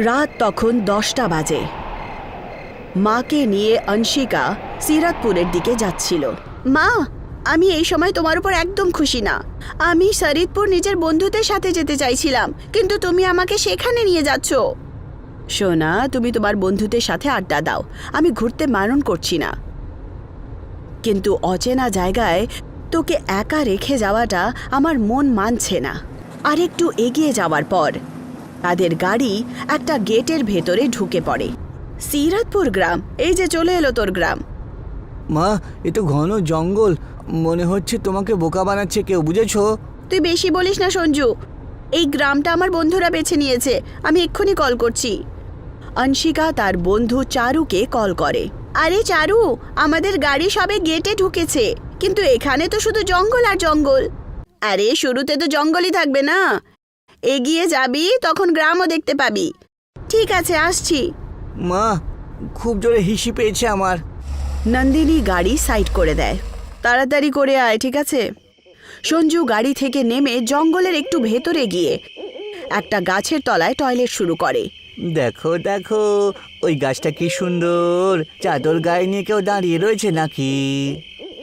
রাত তখন 10টা বাজে। মাকে নিয়ে অংশিকা সিরাতপুরের দিকে যাচ্ছিল। মা, আমি এই সময় তোমার উপর একদম খুশি না। আমি শরীদপুর নিজের বন্ধুদের সাথে যেতে চাইছিলাম, কিন্তু তুমি আমাকে সেখানে নিয়ে যাচ্ছ। সোনা, তুমি তোমার বন্ধুদের সাথে আড্ডা দাও, আমি ঘুরতে বারণ করছি না, কিন্তু অচেনা জায়গায় তোকে একা রেখে যাওয়াটা আমার মন মানছে না। আর একটু এগিয়ে যাওয়ার পর তাদের গাড়ি একটা গেটের ভেতরে ঢুকে পড়ে। সিরাতপুর গ্রাম, এই যে চলে এলো তোর গ্রাম। মা, এ তো ঘন জঙ্গল, মনে হচ্ছে তোমাকে বোকা বানাচ্ছে কেউ, বুঝেছো? তুই বেশি বলিস না সঞ্জু, এই গ্রামটা আমার বন্ধুরা বেছে নিয়েছে, আমি এক্ষুনি কল করছি। অংশিকা তার বন্ধু চারুকে কল করে। আরে চারু, আমাদের গাড়ি সবে গেটে ঢুকেছে, কিন্তু এখানে তো শুধু জঙ্গল আর জঙ্গল। আরে শুরুতে তো জঙ্গলই থাকবে না, এগিয়ে যাবি তখন গ্রামও দেখতে পাবি। ঠিক আছে, আসছি। মা, খুব জোরে হিসি পেয়েছে আমার। নন্দিনী গাড়ি সাইড করে দেয়। তাড়াতাড়ি করে আয়, ঠিক আছে? সঞ্জু গাড়ি থেকে নেমে জঙ্গলের একটু ভেতরে গিয়ে একটা গাছের তলায় টয়লেট শুরু করে। দেখো দেখো, ওই গাছটা কি সুন্দর, চাদর গায়ে নিয়ে কেউ দাঁড়িয়ে রয়েছে নাকি?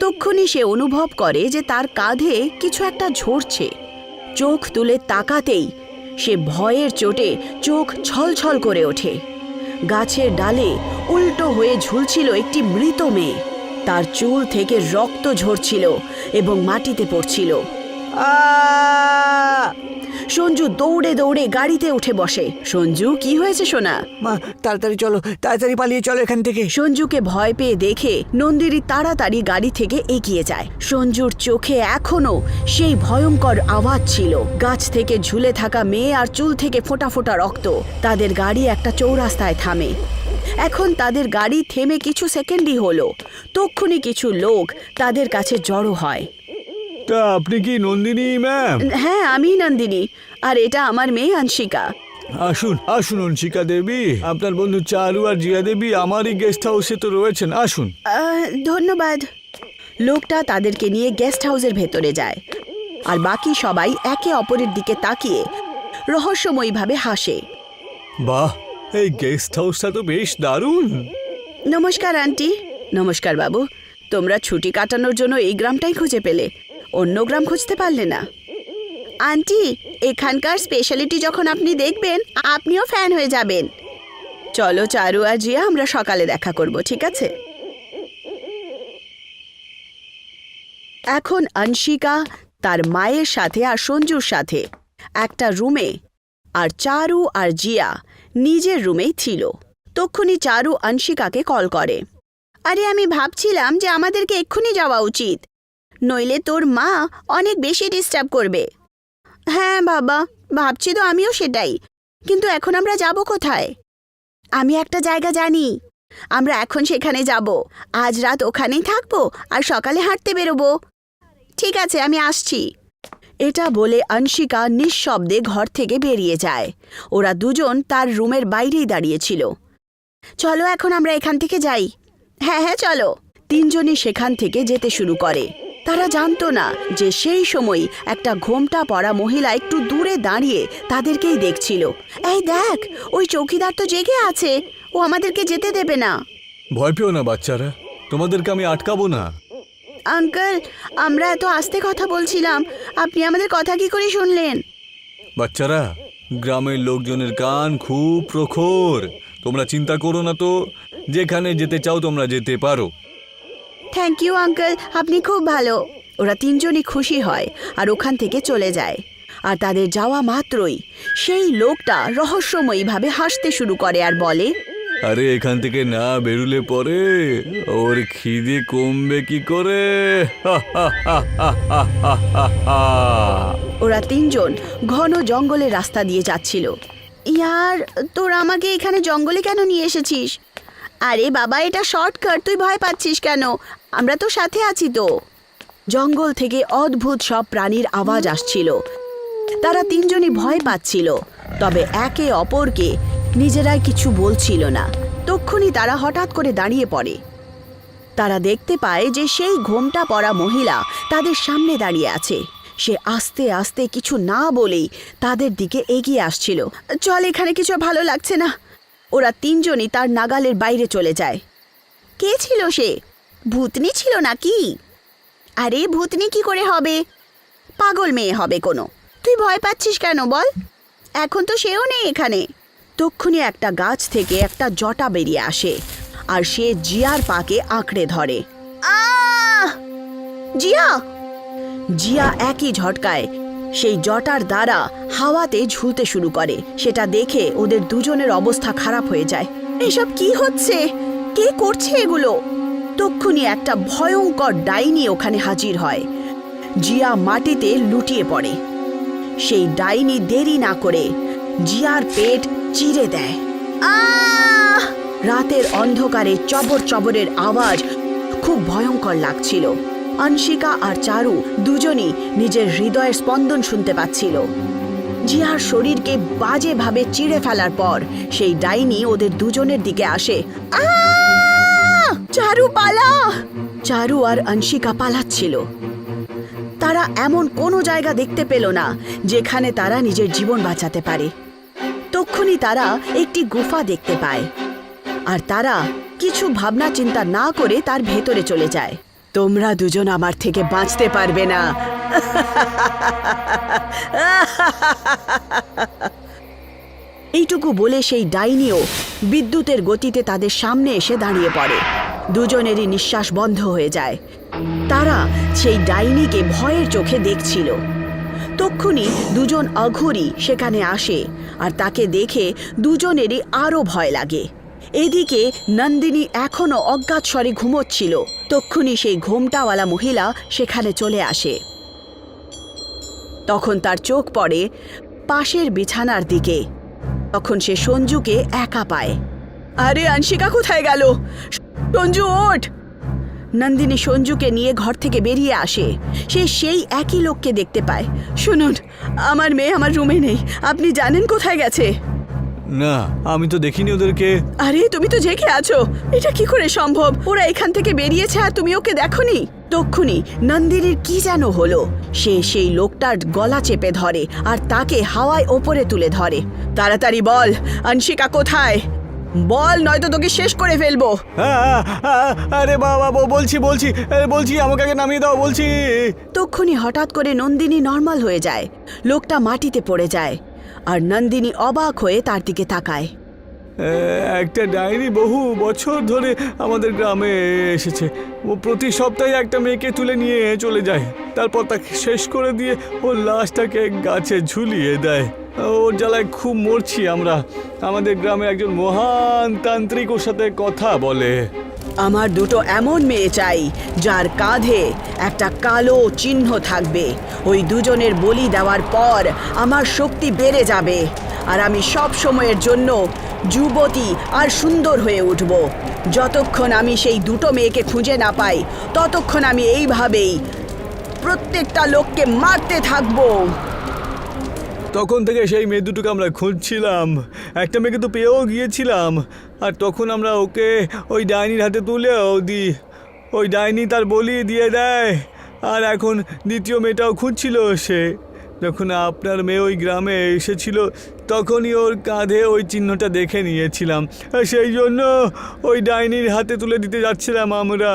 তক্ষুনি সে অনুভব করে যে তার কাঁধে কিছু একটা ঝরছে। চোখ তুলে তাকাতেই সে ভয়ের চোটে চোখ ছলছল করে ওঠে। গাছের ডালে উল্টো হয়ে ঝুলছিল একটি মৃত মেয়ে। তার চুল থেকে রক্ত ঝরছিল এবং মাটিতে পড়ছিল। সঞ্জু দৌড়ে দৌড়ে গাড়িতে উঠে বসে। সঞ্জু, কি হয়েছে সোনা? মা, তাড়াতাড়ি চলো, তাড়াতাড়ি পালিয়ে চলো এখান থেকে। সঞ্জুকে ভয় পেয়ে দেখে নন্দিনী তাড়াতাড়ি গাড়ি থেকে এগিয়ে যায়। সঞ্জুর চোখে এখনো সেই ভয়ঙ্কর আওয়াজ ছিল। গাছ থেকে ঝুলে থাকা মেয়ে আর চুল থেকে ফোঁটা ফোঁটা রক্ত। তাদের গাড়ি একটা চৌরাস্তায় থামে। এখন তাদের গাড়ি থেমে কিছু সেকেন্ডই হলো, তক্ষুনি কিছু লোক তাদের কাছে জড়ো হয়। তা আপনি কি নন্দিনী ম্যাম? হ্যাঁ, আমি নন্দিনী, আর এটা আমার মেয়ে অংশিকা। আসুন আসুন অংশিকা দেবী, আপনার বন্ধু চারু আর জিয়া দেবী আমারই গেস্ট হাউসে তো রয়েছেন, আসুন। ধন্যবাদ। লোকটা তাদেরকে নিয়ে গেস্ট হাউসের ভেতরে যায়, আর বাকি সবাই একে অপরের দিকে তাকিয়ে রহস্যময়ীভাবে হাসে। বাহ, এই গেস্ট হাউসটা তো বেশ দারুণ। নমস্কার আন্টি। নমস্কার বাবু, তোমরা ছুটি কাটানোর জন্য এই গ্রামটাই খুঁজে পেলে, অন্য গ্রাম খুঁজতে পারলে না? আন্টি, এখানকার স্পেশালিটি যখন আপনি দেখবেন আপনিও ফ্যান হয়ে যাবেন। চলো চারু আর জিয়া, আমরা সকালে দেখা করব, ঠিক আছে? এখন অংশিকা তার মায়ের সাথে আর সঞ্জুর সাথে একটা রুমে, আর চারু আর জিয়া নিজের রুমেই ছিল। তক্ষুনি চারু অংশিকাকে কল করে। আরে আমি ভাবছিলাম যে আমাদেরকে এক্ষুনি যাওয়া উচিত, নইলে তোর মা অনেক বেশি ডিস্টার্ব করবে। হ্যাঁ বাবা, ভাবছি তো আমিও সেটাই, কিন্তু এখন আমরা যাব কোথায়? আমি একটা জায়গা জানি, আমরা এখন সেখানে যাব। আজ রাত ওখানেই থাকবো আর সকালে হাঁটতে বেরোবো। ঠিক আছে, আমি আসছি। এটা বলে অংশিকা নিঃশব্দে ঘর থেকে বেরিয়ে যায়। ওরা দুজন তার রুমের বাইরেই দাঁড়িয়েছিল। চলো এখন আমরা এখান থেকে যাই। হ্যাঁ হ্যাঁ চলো। তিনজনই সেখান থেকে যেতে শুরু করে। তারা জানতো না যে সেই সময় একটা ঘোমটা পরা মহিলা একটু দূরে দাঁড়িয়ে তাদেরকেই দেখছিল। এই দেখ, ওই চৌকিদার তো জেগে আছে, ও আমাদেরকে যেতে দেবে না। ভয় পেও না বাচ্চারা, তোমাদেরকে আমি আটকাবো না। আঙ্কেল, আমরা এত আস্তে কথা বলছিলাম, আপনি আমাদের কথা কি করে শুনলেন? বাচ্চারা, গ্রামের লোকজনের কান খুব প্রখর, তোমরা চিন্তা করো না তো, যেখানে যেতে চাও তোমরা যেতে পারো। থ্যাংক ইউ আঙ্কেল, আপনি খুব ভালো। ওরা তিনজনই খুশি হয় আর ওখান থেকে চলে যায়। আর তাদের যাওয়া মাত্রই সেই লোকটা রহস্যময়ীভাবে হাসতে শুরু করে আর বলে, আরে এখান থেকে না বেরুলে পরে ওর খিদে কমবে কি করে? ওরা তিনজন ঘন জঙ্গলের রাস্তা দিয়ে যাচ্ছিল। ইয়ার, তোরা আমাকে এখানে জঙ্গলে কেন নিয়ে এসেছিস? আরে বাবা, এটা শর্টকাট, তুই ভয় পাচ্ছিস কেন? আমরা তো সাথে আছি তো। জঙ্গল থেকে অদ্ভুত সব প্রাণীর আওয়াজ আসছিল। তারা তিনজনই ভয় পাচ্ছিল, তবে একে অপরকে নিজেরাই কিছু বলছিল না। তক্ষুনি তারা হঠাৎ করে দাঁড়িয়ে পড়ে। তারা দেখতে পায় যে সেই ঘোমটা পরা মহিলা তাদের সামনে দাঁড়িয়ে আছে। সে আস্তে আস্তে কিছু না বলেই তাদের দিকে এগিয়ে আসছিল। চল, এখানে কিছু ভালো লাগছে না। ওরা তিনজনই তার নাগালের বাইরে চলে যায়। কে ছিল সে? ভূতনি ছিল নাকি? আরে ভূতনি কি করে হবে? পাগল মেয়ে হবে কোনো। তুই ভয় পাচ্ছিস কেন বল? এখন তো সেও নেই এখানে। তক্ষুনি একটা গাছ থেকে একটা জটা বেরিয়ে আসে আর সে জিয়ার পাকে আঁকড়ে ধরে। আহ! জিয়া! জিয়া একই ঝটকায় সেই জটার দ্বারা হাওয়াতে ঝুলতে শুরু করে। সেটা দেখে ওদের দুজনের অবস্থা খারাপ হয়ে যায়। এসব কি হচ্ছে? কে করছে এগুলো? তক্ষুনি একটা ভয়ঙ্কর ডাইনি ওখানে হাজির হয়। জিয়া মাটিতে লুটিয়ে পড়ে। সেই ডাইনি দেরি না করে জিয়ার পেট চিরে দেয়। আহ! রাতের অন্ধকারে চবর চবরের আওয়াজ খুব ভয়ঙ্কর লাগছিল। অনশিকা আর চারু দুজনই নিজের হৃদয়ের স্পন্দন শুনতে পাচ্ছিল। জিয়ার শরীরকে বাজেভাবে চিড়ে ফেলার পর সেই ডাইনি ওদের দুজনের দিকে আসে। আহ! চারু পালা! চারু আর অনশিকা পালাচ্ছিল। তারা এমন কোনো জায়গা দেখতে পেল না যেখানে তারা নিজের জীবন বাঁচাতে পারে। তক্ষুনি তারা একটি গুফা দেখতে পায় আর তারা কিছু ভাবনা চিন্তা না করে তার ভেতরে চলে যায়। তোমরা দুজন আমার থেকে বাঁচতে পারবে না। এইটুকু বলে সেই ডাইনিও বিদ্যুতের গতিতে তাদের সামনে এসে দাঁড়িয়ে পড়ে। দুজনেরই নিঃশ্বাস বন্ধ হয়ে যায়। তারা সেই ডাইনিকে ভয়ের চোখে দেখছিল। তক্ষুনি দুজন অঘোরী সেখানে আসে আর তাকে দেখে দুজনেরই আরও ভয় লাগে। এদিকে নন্দিনী এখনো অজ্ঞাত স্বরে ঘুমোচ্ছিল। তক্ষুনি সেই ঘোমটাওয়ালা মহিলা সেখানে চলে আসে। তখন তার চোখ পড়ে পাশের বিছানার দিকে। তখন সে সঞ্জুকে একা পায়। আরে অনশিকা কোথায় গেল? সঞ্জু ওঠ! নন্দিনী সঞ্জুকে নিয়ে ঘর থেকে বেরিয়ে আসে। সে সেই একই লোককে দেখতে পায়। শুনুন, আমার মেয়ে আমার রুমে নেই। আপনি জানেন কোথায় গেছে? না, আমি তো দেখিনি ওদেরকে। আরে তুমি তো জেগে আছো, এটা কি করে সম্ভব? ওরা এখান থেকে বেরিয়েছে আর তুমি ওকে দেখোনি? তক্ষুনি নন্দিনীর কি যেন হলো। সে সেই লোকটার গলা চেপে ধরে আর তাকে হাওয়ায় ওপরে তুলে ধরে। তাড়াতাড়ি বল, অনশিকা কোথায়? বল, নয়তো তোকে শেষ করে ফেলবো। আরে বাবা, বলছি আমাকে আগে নামিয়ে দাও, বলছি। তক্ষুনি হঠাৎ করে নন্দিনী নর্মাল হয়ে যায়। লোকটা মাটিতে পড়ে যায় আর নন্দিনী অবাক হয়ে তার দিকে তাকায়। একটা ডাইনি বহু বছর ধরে আমাদের গ্রামে এসেছে। ও প্রতি সপ্তাহে একটা মেয়েকে তুলে নিয়ে চলে যায়, তারপর তাকে শেষ করে দিয়ে ওর লাশটাকে গাছে ঝুলিয়ে দেয়। ওর জ্বালায় খুব মরছি আমরা। আমাদের গ্রামের একজন মহান তান্ত্রিক ওর সাথে কথা বলে। আমার দুটো এমন মেয়ে চাই যার কাঁধে একটা কালো চিহ্ন থাকবে। ওই দুজনের বলি দেওয়ার পর আমার শক্তি বেড়ে যাবে আর আমি সব সময়ের জন্য যুবতী আর সুন্দর হয়ে উঠব। যতক্ষণ আমি সেই দুটো মেয়েকে খুঁজে না পাই ততক্ষণ আমি এইভাবেই প্রত্যেকটা লোককে মারতে থাকবো। তখন থেকে সেই মেয়ে দুটোকে আমরা খুঁজছিলাম। একটা মেয়েকে তো পেয়েও গিয়েছিলাম, আর তখন আমরা ওকে ওই ডাইনির হাতে তুলেও দিই। ওই ডাইনি তার বলি দিয়ে দেয়। আর এখন দ্বিতীয় মেয়েটাও খুঁজছিল সে। যখন আপনার মেয়ে ওই গ্রামে এসেছিল তখনই ওর কাঁধে ওই চিহ্নটা দেখে নিয়েছিলাম। সেই জন্য ওই ডাইনির হাতে তুলে দিতে যাচ্ছিলাম আমরা।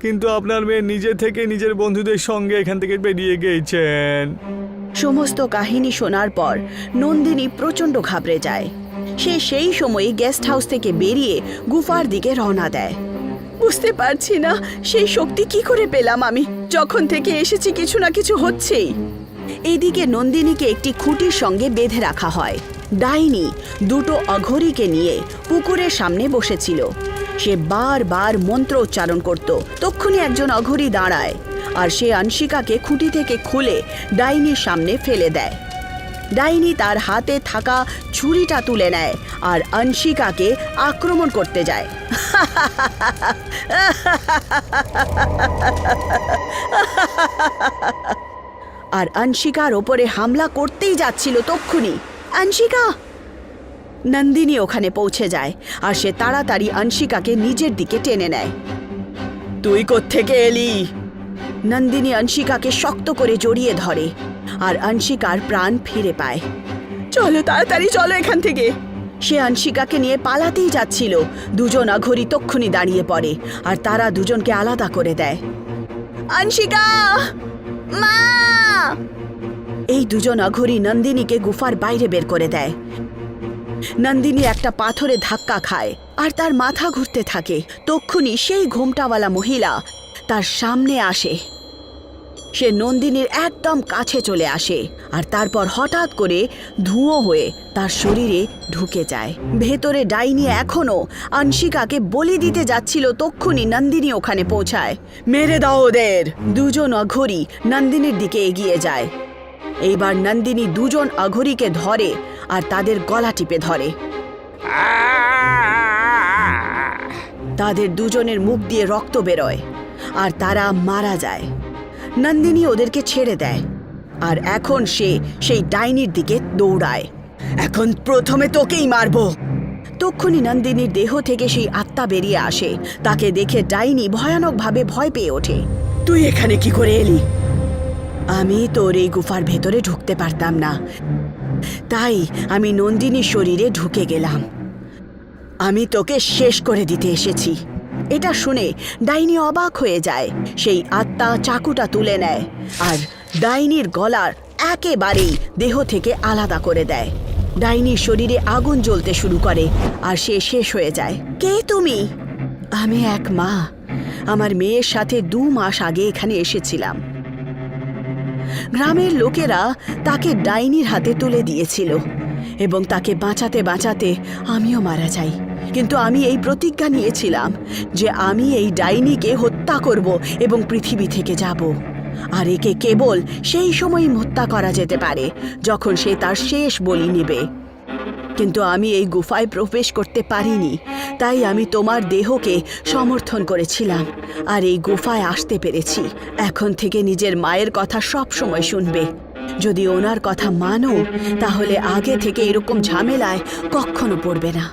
কিন্তু আপনার মেয়ে নিজে থেকে নিজের বন্ধুদের সঙ্গে এখান থেকে বেরিয়ে গিয়েছেন। সমস্ত কাহিনী শোনার পর নন্দিনী প্রচণ্ড ঘাবড়ে যায়। সে সেই সময় গেস্ট হাউস থেকে বেরিয়ে গুফার দিকে রওনা দেয়। বুঝতে পারছি না সেই শক্তি কি করে পেলাম আমি। যখন থেকে এসেছি কিছু না কিছু হচ্ছেই। এদিকে নন্দিনীকে একটি খুঁটির সঙ্গে বেঁধে রাখা হয়। ডাইনি দুটো অঘোরীকে নিয়ে পুকুরের সামনে বসেছিল। সে বারবার মন্ত্র উচ্চারণ করত। তক্ষুনি একজন অঘোরী দাঁড়ায় আর সে অনশিকাকে খুঁটি থেকে খুলে ডাইনির সামনে ফেলে দেয়। ডাইনি তার হাতে থাকা ছুরিটা তুলে নেয় আর অনশিকাকে আক্রমণ করতে যায়। আর অনশিকার ওপরে হামলা করতেই যাচ্ছিল। তক্ষুনি অনশিকা! নন্দিনী ওখানে পৌঁছে যায় আর সে তাড়াতাড়ি অনশিকাকে নিজের দিকে টেনে নেয়। তুই কোত্থেকে এলি? নন্দিনী অংশিকাকে শক্ত করে জড়িয়ে ধরে আর অংশিকার প্রাণ ফিরে পায়। চলো তাড়াতাড়ি চলো এখান থেকে। সে অংশিকাকে নিয়ে পালাতেই যাচ্ছিল। দুজন অঘরী তক্ষুনি দাঁড়িয়ে পড়ে আর তারা দুজনকে আলাদা করে দেয়। অংশিকা, মা! এই দুজন অঘরী নন্দিনীকে গুফার বাইরে বের করে দেয়। নন্দিনী একটা পাথরে ধাক্কা খায় আর তার মাথা ঘুরতে থাকে। তক্ষুনি সেই ঘোমটাওয়ালা মহিলা তার সামনে আসে। সে নন্দিনীর একদম কাছে চলে আসে আর তারপর হঠাৎ করে ধুঁয়ো হয়ে তার শরীরে ঢুকে যায়। ভেতরে ডাইনি এখনো অংশিকাকে বলি দিতে যাচ্ছিল। তক্ষুনি নন্দিনী ওখানে পৌঁছায়। মেরে দাও ওদের! দুজন অঘরী নন্দিনীর দিকে এগিয়ে যায়। এইবার নন্দিনী দুজন অঘরীকে ধরে আর তাদের গলা টিপে ধরে। তাদের দুজনের মুখ দিয়ে রক্ত বেরোয় আর তারা মারা যায়। নন্দিনী ওদেরকে ছেড়ে দেয় আর এখন সে সেই ডাইনির দিকে দৌড়ায়। এখন প্রথমে তোকেই মারবো। তক্ষুনি নন্দিনীর দেহ থেকে সেই আত্মা বেরিয়ে আসে। তাকে দেখে ডাইনি ভয়ানকভাবে ভয় পেয়ে ওঠে। তুই এখানে কি করে এলি? আমি তোর এই গুফার ভেতরে ঢুকতে পারতাম না, তাই আমি নন্দিনীর শরীরে ঢুকে গেলাম। আমি তোকে শেষ করে দিতে এসেছি। এটা শুনে ডাইনি অবাক হয়ে যায়। সেই আত্মা চাকুটা তুলে নেয় আর ডাইনির গলার একেবারেই দেহ থেকে আলাদা করে দেয়। ডাইনির শরীরে আগুন জ্বলতে শুরু করে আর সে শেষ হয়ে যায়। কে তুমি? আমি এক মা। আমার মেয়ের সাথে 2 মাস আগে এখানে এসেছিলাম। গ্রামের লোকেরা তাকে ডাইনির হাতে তুলে দিয়েছিল এবং তাকে বাঁচাতে বাঁচাতে আমিও মারা যাই। কিন্তু আমি এই প্রতিজ্ঞা নিয়েছিলাম যে আমি এই ডাইনিকে হত্যা করব এবং পৃথিবী থেকে যাব। আর একে কেবল সেই সময়ই হত্যা করা যেতে পারে যখন সে তার শেষ বলি নেবে। কিন্তু আমি এই গুফায় প্রবেশ করতে পারিনি, তাই আমি তোমার দেহকে সমর্থন করেছিলাম আর এই গুফায় আসতে পেরেছি। এখন থেকে নিজের মায়ের কথা সব সময় শুনবে। যদি ওনার কথা মানো তাহলে আগে থেকে এরকম ঝামেলায় কখনো পড়বে না।